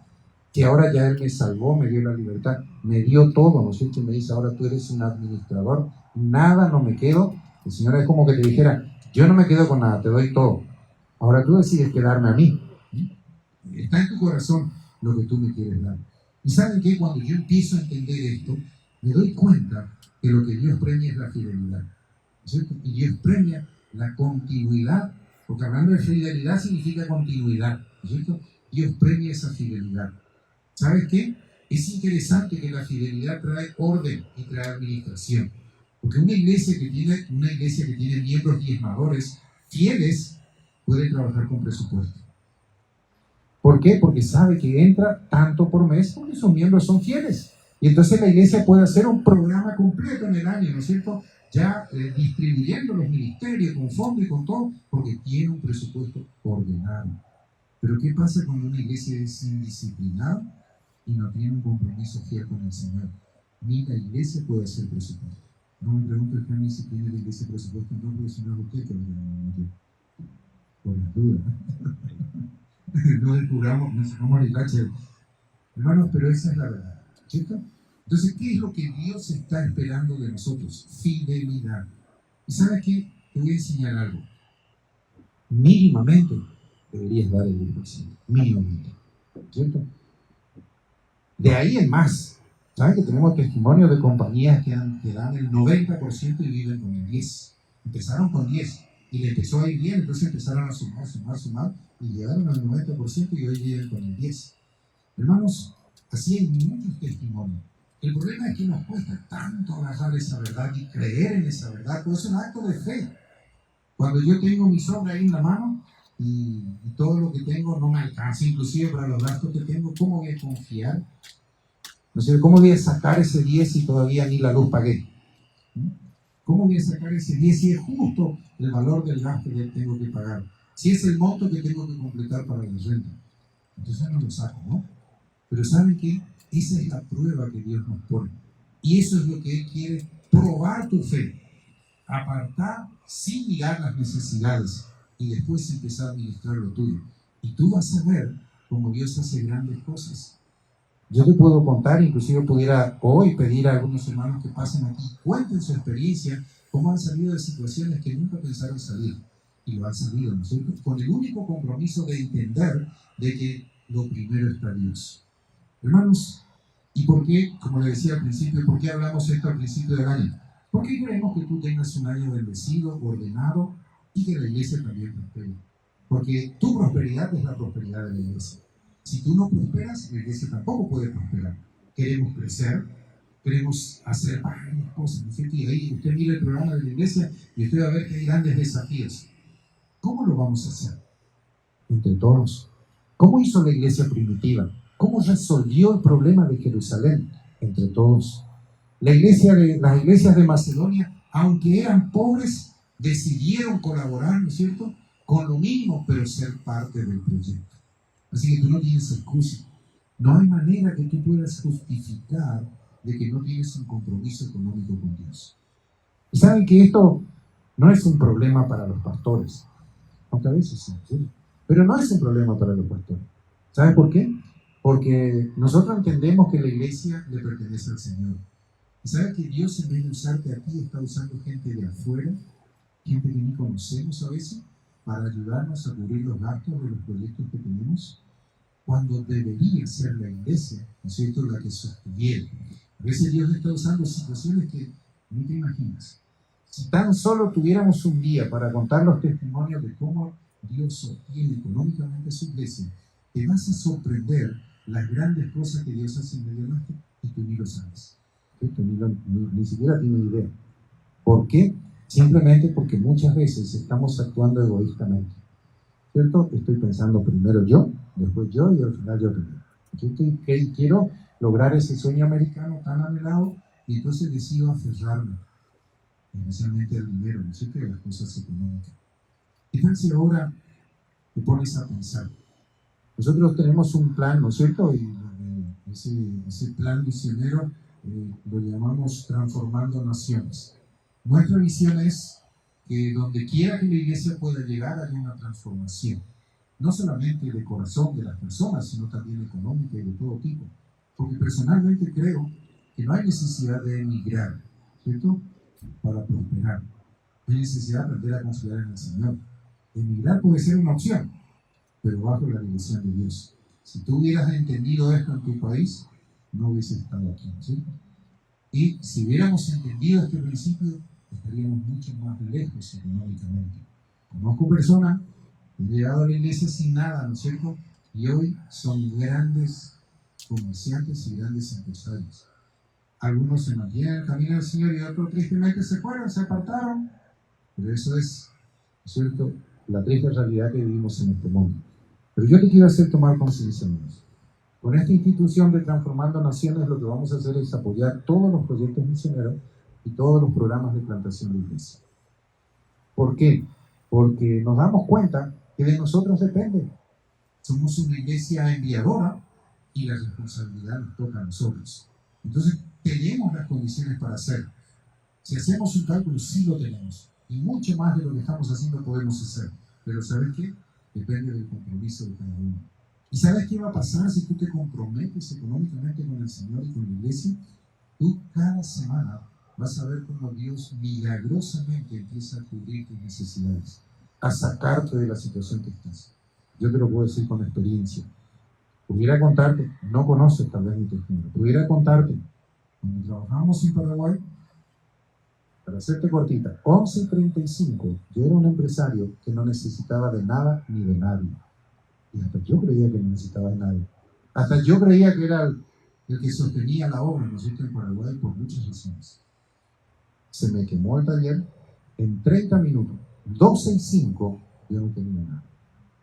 Que ahora ya Él me salvó, me dio la libertad, me dio todo, ¿no es cierto? Y me dice, ahora tú eres un administrador, nada, no me quedo. El Señor es como que te dijera, yo no me quedo con nada, te doy todo. Ahora tú decides quedarme a mí. Está en tu corazón lo que tú me quieres dar. Y ¿saben qué? Cuando yo empiezo a entender esto, me doy cuenta que lo que Dios premia es la fidelidad, ¿no es cierto? Y Dios premia la continuidad, porque hablando de fidelidad significa continuidad, ¿no es cierto? Dios premia esa fidelidad. ¿Sabes qué? Es interesante que la fidelidad trae orden y trae administración. Porque una iglesia que tiene miembros diezmadores fieles puede trabajar con presupuesto. ¿Por qué? Porque sabe que entra tanto por mes porque sus miembros son fieles. Y entonces la iglesia puede hacer un programa completo en el año, ¿no es cierto? Ya distribuyendo los ministerios con fondos y con todo, porque tiene un presupuesto ordenado. Pero ¿qué pasa cuando una iglesia es indisciplinada y no tiene un compromiso fiel con el Señor? Ni la iglesia puede hacer presupuesto. No me pregunto el plan si tiene la iglesia presupuesto, no, porque si no es usted que lo tiene, por las dudas. No descubramos, no sacamos el hilache. Hermanos, pero esa es la verdad, ¿cierto? Entonces, ¿qué es lo que Dios está esperando de nosotros? Fidelidad. ¿Y sabes qué? Te voy a enseñar algo. Mínimamente deberías dar el 10%. Mínimamente. ¿Cierto? De ahí en más. ¿Sabes que tenemos testimonios de compañías que dan el 90% y viven con el 10%? Empezaron con 10% y le empezó a ir bien, entonces empezaron a sumar y llegaron al 90% y hoy viven con el 10%. Hermanos, así hay muchos testimonios. El problema es que nos cuesta tanto agarrar esa verdad y creer en esa verdad, pues es un acto de fe. Cuando yo tengo mi sobra ahí en la mano y todo lo que tengo no me alcanza, inclusive para los gastos que tengo, ¿cómo voy a confiar? No sé, ¿cómo voy a sacar ese 10 si todavía ni la luz pagué? ¿Cómo voy a sacar ese 10 si es justo el valor del gasto que tengo que pagar? Si es el monto que tengo que completar para la renta. Entonces no lo saco, ¿no? Pero ¿saben qué? Esa es la prueba que Dios nos pone. Y eso es lo que Él quiere, probar tu fe. Apartar sin mirar las necesidades y después empezar a administrar lo tuyo. Y tú vas a ver cómo Dios hace grandes cosas. Yo te puedo contar, inclusive pudiera hoy pedir a algunos hermanos que pasen aquí, cuenten su experiencia, cómo han salido de situaciones que nunca pensaron salir. Y lo han salido, ¿no es cierto? Con el único compromiso de entender de que lo primero está Dios. Hermanos, ¿y por qué, como le decía al principio, por qué hablamos esto al principio del año? Porque queremos que tú tengas un año bendecido, ordenado y que la iglesia también prospere. Porque tu prosperidad es la prosperidad de la iglesia. Si tú no prosperas, la iglesia tampoco puede prosperar. Queremos crecer, queremos hacer varias cosas, ¿no es cierto? Y ahí usted mira el programa de la iglesia y usted va a ver que hay grandes desafíos. ¿Cómo lo vamos a hacer? Entre todos. ¿Cómo hizo la iglesia primitiva? ¿Cómo resolvió el problema de Jerusalén? Entre todos. Las iglesias de Macedonia, aunque eran pobres, decidieron colaborar, ¿no es cierto?, con lo mínimo, pero ser parte del proyecto. Así que tú no tienes excusa. No hay manera que tú puedas justificar de que no tienes un compromiso económico con Dios. Y saben que esto no es un problema para los pastores, aunque a veces sí, pero no es un problema para los pastores. ¿Saben por qué? Porque nosotros entendemos que la iglesia le pertenece al Señor. ¿Y sabes que Dios, en vez de usarte a ti, está usando gente de afuera, gente que ni conocemos a veces, para ayudarnos a cubrir los gastos de los proyectos que tenemos? Cuando debería ser la iglesia, ¿no es cierto?, la que sostuviera. A veces Dios está usando situaciones que ni te imaginas. Si tan solo tuviéramos un día para contar los testimonios de cómo Dios sostiene económicamente a su iglesia, te vas a sorprender las grandes cosas que Dios hace en medio nuestro y tú ni lo sabes. Tú ni siquiera tienes idea. ¿Por qué? Simplemente porque muchas veces estamos actuando egoístamente. ¿Cierto? Estoy pensando primero yo, después yo y al final yo también. Quiero lograr ese sueño americano tan anhelado y entonces decido aferrarme, especialmente al dinero, ¿no es cierto?, y a las cosas económicas. ¿Qué tal si ahora te pones a pensar? Nosotros tenemos un plan, ¿no es cierto? Y ese plan misionero lo llamamos Transformando Naciones. Nuestra visión es que donde quiera que la iglesia pueda llegar haya una transformación, no solamente de corazón de las personas, sino también económica y de todo tipo. Porque personalmente creo que no hay necesidad de emigrar, ¿cierto?, para prosperar. No hay necesidad de aprender a confiar en el Señor. Emigrar puede ser una opción, pero bajo la dirección de Dios. Si tú hubieras entendido esto en tu país, no hubieses estado aquí, ¿cierto? Y si hubiéramos entendido este principio, estaríamos mucho más lejos económicamente. Conozco personas que han llegado a la iglesia sin nada, ¿no es cierto?, y hoy son grandes comerciantes y grandes empresarios. Algunos se mantienen en el camino del Señor y otros tristemente se fueron, se apartaron. Pero eso es, ¿cierto?, la triste realidad que vivimos en este mundo. Pero yo te quiero hacer tomar conciencia, amigos. Con esta institución de Transformando Naciones, lo que vamos a hacer es apoyar todos los proyectos misioneros y todos los programas de plantación de iglesia. ¿Por qué? Porque nos damos cuenta que de nosotros depende. Somos una iglesia enviadora y la responsabilidad nos toca a nosotros. Entonces, tenemos las condiciones para hacerlo. Si hacemos un cálculo, sí lo tenemos. Y mucho más de lo que estamos haciendo podemos hacer. Pero ¿sabes qué? Depende del compromiso de cada uno. ¿Y sabes qué va a pasar si tú te comprometes económicamente con el Señor y con la iglesia? Tú cada semana vas a ver cómo Dios milagrosamente empieza a cubrir tus necesidades, a sacarte de la situación que estás. Yo te lo puedo decir con experiencia. Pudiera contarte, no conoces tal vez mi testimonio, pudiera contarte, cuando trabajábamos en Paraguay, para hacerte cortita, 11:35, yo era un empresario que no necesitaba de nada ni de nadie. Y hasta yo creía que no necesitaba de nadie. Hasta yo creía que era el que sostenía la obra, ¿no es cierto?, en Paraguay, por muchas razones. Se me quemó el taller en 30 minutos, 12:05, yo no tenía nada.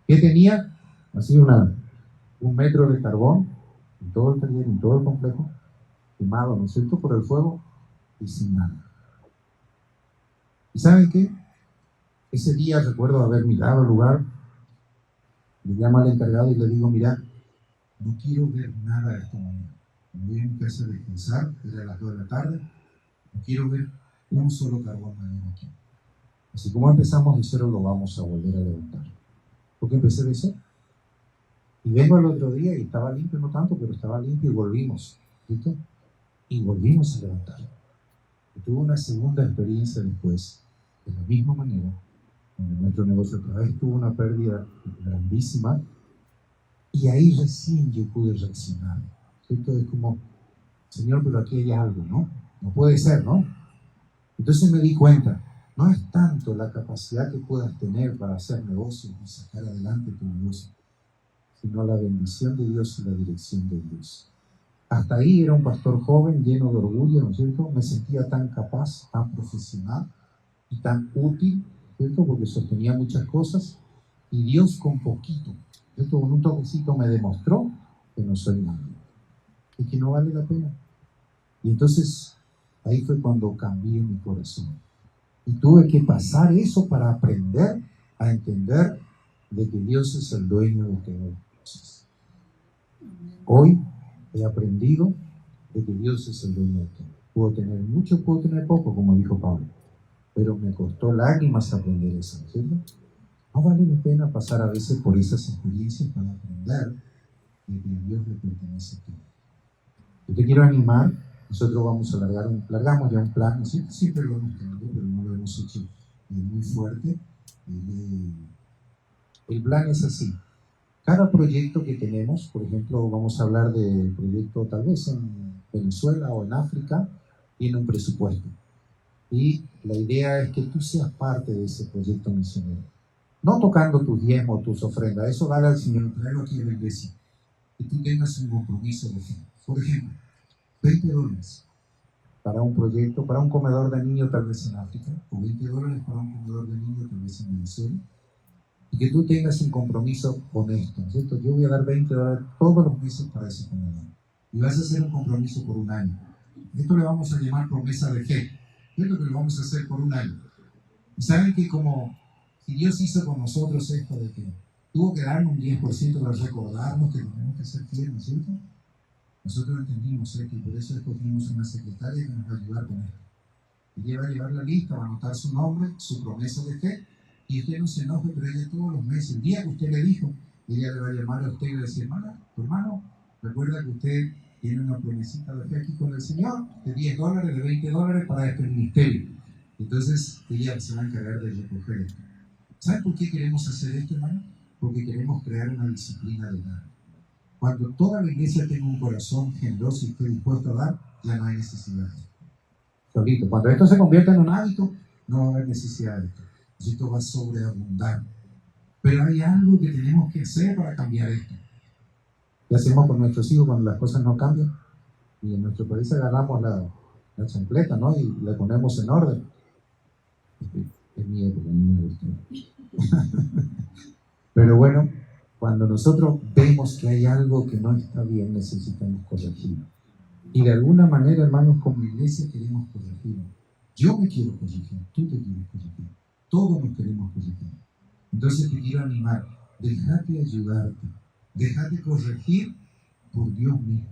¿Qué tenía? Así un metro de carbón en todo el taller, en todo el complejo, quemado, ¿no es cierto?, por el fuego y sin nada. ¿Y saben qué? Ese día recuerdo haber mirado el lugar, le llamo al encargado y le digo, mira, no quiero ver nada esta mañana. Me voy a mi casa a descansar, era las 2 de la tarde, no quiero ver un solo carbón mañana aquí. Así como empezamos de cero, lo vamos a volver a levantar. Porque empecé de cero. Y vengo al otro día y estaba limpio, no tanto, pero estaba limpio y volvimos. ¿Listo? Y volvimos a levantar. Y tuve una segunda experiencia después, de la misma manera, donde nuestro negocio otra vez tuvo una pérdida grandísima, y ahí recién yo pude reaccionar. ¿Cierto? Es como, Señor, pero aquí hay algo, ¿no? No puede ser, ¿no? Entonces me di cuenta, no es tanto la capacidad que puedas tener para hacer negocios y sacar adelante tu negocio, sino la bendición de Dios y la dirección de Dios. Hasta ahí era un pastor joven, lleno de orgullo, ¿no es cierto? Me sentía tan capaz, tan profesional y tan útil, ¿cierto?, porque sostenía muchas cosas, y Dios con poquito, ¿cierto?, con un toquecito me demostró que no soy nadie y que no vale la pena. Y entonces ahí fue cuando cambié mi corazón y tuve que pasar eso para aprender a entender de que Dios es el dueño de todas las cosas. Hoy he aprendido de que Dios es el dueño de todo. Puedo tener mucho, puedo tener poco, como dijo Pablo, pero me costó lágrimas aprender eso, ¿no es cierto? No vale la pena pasar a veces por esas experiencias para aprender de que a Dios le pertenece todo. Yo te quiero animar. Nosotros vamos a largamos ya un plan, ¿no es cierto? Siempre lo hemos tenido, pero no lo hemos hecho muy fuerte. El plan es así. Cada proyecto que tenemos, por ejemplo, vamos a hablar del proyecto tal vez en Venezuela o en África, tiene un presupuesto. Y la idea es que tú seas parte de ese proyecto misionero. No tocando tus diezmos, tus ofrendas, eso dale al Señor, tráelo aquí a la iglesia. Que tú tengas un compromiso de fe. Por ejemplo, $20 para un proyecto, para un comedor de niños tal vez en África, o $20 para un comedor de niños tal vez en Venezuela, y que tú tengas un compromiso honesto, ¿cierto? Yo voy a dar $20 todos los meses para ese comedor, y vas a hacer un compromiso por un año. Esto le vamos a llamar promesa de fe, ¿cierto? Que lo vamos a hacer por un año. Y saben que como si Dios hizo con nosotros esto de que tuvo que darnos un 10% para recordarnos que tenemos que ser fieles, ¿no es cierto? Nosotros entendimos esto y por eso escogimos una secretaria que nos va a ayudar con esto. Ella va a llevar la lista, va a anotar su nombre, su promesa de fe, y usted no se enoje, pero ella todos los meses, el día que usted le dijo, ella le va a llamar a usted y le va a decir, hermano, recuerda que usted tiene una promesita de fe aquí con el Señor, de $10, de $20 para este ministerio. Entonces ella se va a encargar de recoger esto. ¿Saben por qué queremos hacer esto, hermano? Porque queremos crear una disciplina de dar. Cuando toda la iglesia tenga un corazón generoso y esté dispuesto a dar, ya no hay necesidad. Solito. Cuando esto se convierta en un hábito, no va a haber necesidad de esto. Esto va a sobreabundar. Pero hay algo que tenemos que hacer para cambiar esto. ¿Qué hacemos con nuestros hijos cuando las cosas no cambian? Y en nuestro país agarramos la chancleta, ¿no? Y la ponemos en orden. Es mi época, a mí me gusta. Pero bueno, cuando nosotros vemos que hay algo que no está bien, necesitamos corregirlo. Y de alguna manera, hermanos, como iglesia queremos corregirlo. Yo me quiero corregir, tú te quieres corregir, todos nos queremos corregir. Entonces te quiero animar, déjate ayudarte, déjate corregir por Dios mismo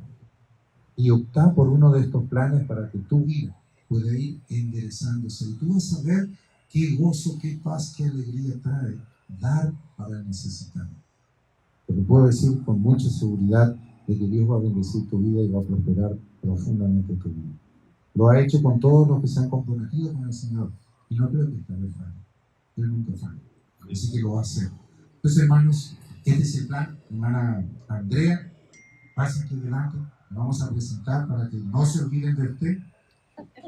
y opta por uno de estos planes para que tu vida pueda ir enderezándose. Y tú vas a ver qué gozo, qué paz, qué alegría trae dar para el necesitado. Pero puedo decir con mucha seguridad de que Dios va a bendecir tu vida y va a prosperar profundamente tu vida. Lo ha hecho con todos los que se han comprometido con el Señor. Y no creo que esta vez falle. Él nunca falla. Así que lo va a hacer. Entonces, hermanos, este es el plan. Hermana Andrea, pase aquí delante. Vamos a presentar para que no se olviden de usted.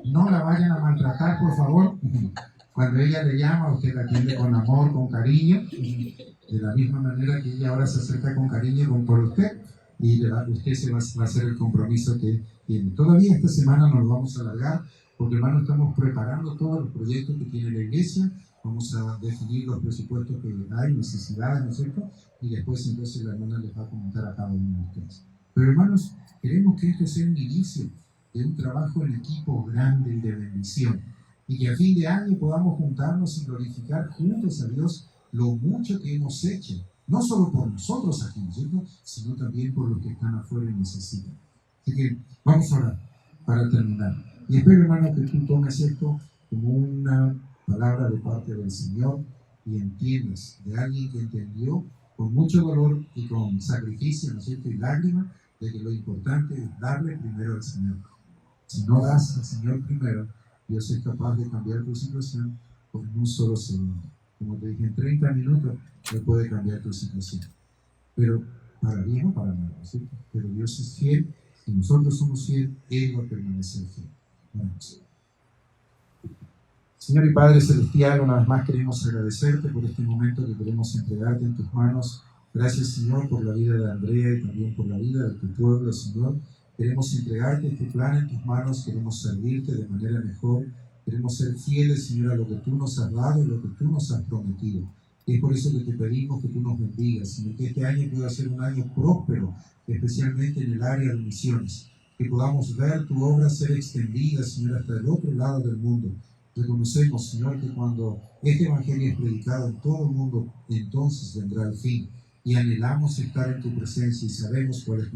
No la vayan a maltratar, por favor. Cuando ella le llama, usted la atiende con amor, con cariño. De la misma manera que ella ahora se acerca con cariño por usted. Y usted se va a hacer el compromiso que tiene. Todavía esta semana nos vamos a alargar, porque hermanos estamos preparando todos los proyectos que tiene la iglesia. Vamos a definir los presupuestos que hay, necesidades, ¿no es cierto? Y después entonces la hermana les va a comentar a cada uno de ustedes. Pero hermanos, queremos que esto sea un inicio de un trabajo en equipo grande y de bendición. Y que a fin de año podamos juntarnos y glorificar juntos a Dios lo mucho que hemos hecho. No solo por nosotros aquí, ¿no es cierto?, sino también por los que están afuera y necesitan. Así que vamos a orar para terminar. Y espero, hermano, que tú tomes esto como una palabra de parte del Señor y entiendas de alguien que entendió con mucho dolor y con sacrificio, ¿no es cierto?, y lágrimas, de que lo importante es darle primero al Señor. Si no das al Señor primero, Dios es capaz de cambiar tu situación por un solo segundo. Como te dije, en 30 minutos Él puede cambiar tu situación. Pero para bien o para mal, ¿no es cierto? Pero Dios es fiel. Si nosotros somos fieles, Él va a permanecer fiel. Vamos. Señor y Padre Celestial, una vez más queremos agradecerte por este momento que queremos entregarte en tus manos. Gracias, Señor, por la vida de Andrea y también por la vida de tu pueblo, Señor. Queremos entregarte este plan en tus manos, queremos servirte de manera mejor. Queremos ser fieles, Señor, a lo que tú nos has dado y lo que tú nos has prometido. Y es por eso que te pedimos que tú nos bendigas, Señor, que este año pueda ser un año próspero, especialmente en el área de misiones. Que podamos ver tu obra ser extendida, Señor, hasta el otro lado del mundo. Reconocemos, Señor, que cuando este evangelio es predicado en todo el mundo, entonces vendrá el fin. Y anhelamos estar en tu presencia y sabemos cuál es